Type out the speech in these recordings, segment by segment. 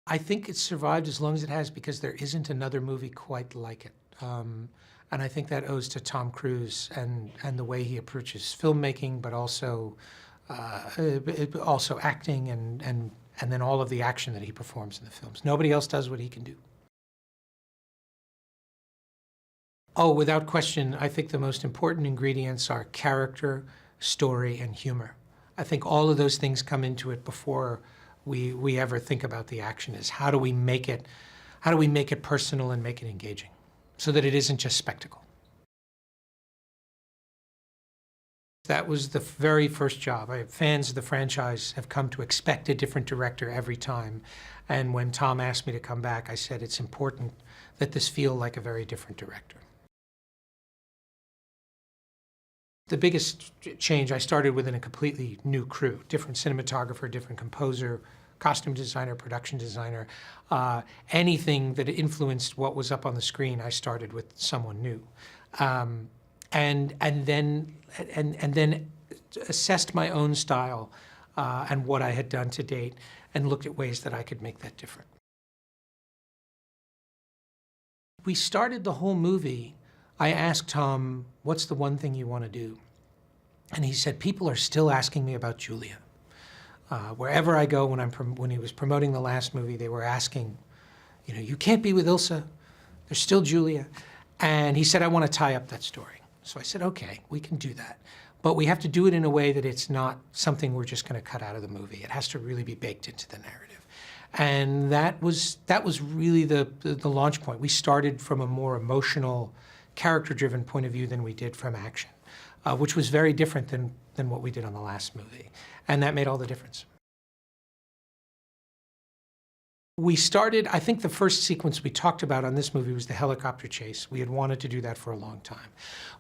I think it's survived as long as it has because there isn't another movie quite like it. And I think that owes to Tom Cruise and the way he approaches filmmaking, but also acting and then all of the action that he performs in the films. Nobody else does what he can do. Oh, without question, I think the most important ingredients are character, story, and humor. I think all of those things come into it before we ever think about the action. Is how do we make it personal and make it engaging so that it isn't just spectacle. That was the very first job. Fans of the franchise have come to expect a different director every time. And when Tom asked me to come back, I said it's important that this feel like a very different director. The biggest change, I started within a completely new crew, different cinematographer, different composer, costume designer, production designer. Anything that influenced what was up on the screen, I started with someone new. And then assessed my own style and what I had done to date and looked at ways that I could make that different. We started the whole movie. I asked Tom, what's the one thing you want to do? And he said, people are still asking me about Julia. Wherever I go, when he was promoting the last movie, they were asking, you know, you can't be with Ilsa. There's still Julia. And he said, I want to tie up that story. So I said, okay, we can do that. But we have to do it in a way that it's not something we're just going to cut out of the movie. It has to really be baked into the narrative. And that was really the launch point. We started from a more emotional, character-driven point of view than we did from action, which was very different than what we did on the last movie. And that made all the difference. We started, I think the first sequence we talked about on this movie was the helicopter chase. We had wanted to do that for a long time.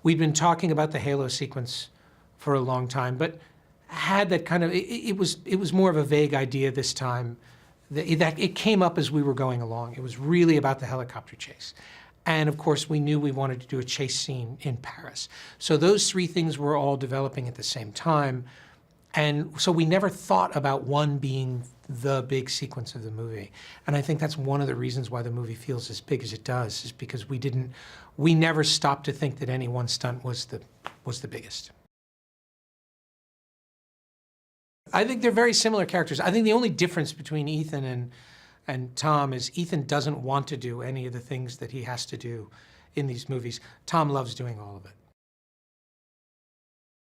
We'd been talking about the Halo sequence for a long time, but had that kind of, it was more of a vague idea this time. That it came up as we were going along. It was really about the helicopter chase. And of course, we knew we wanted to do a chase scene in Paris. So those three things were all developing at the same time. And so we never thought about one being the big sequence of the movie. And I think that's one of the reasons why the movie feels as big as it does, is because we never stopped to think that any one stunt was the biggest. I think they're very similar characters. I think the only difference between Ethan and Tom is Ethan doesn't want to do any of the things that he has to do in these movies. Tom loves doing all of it.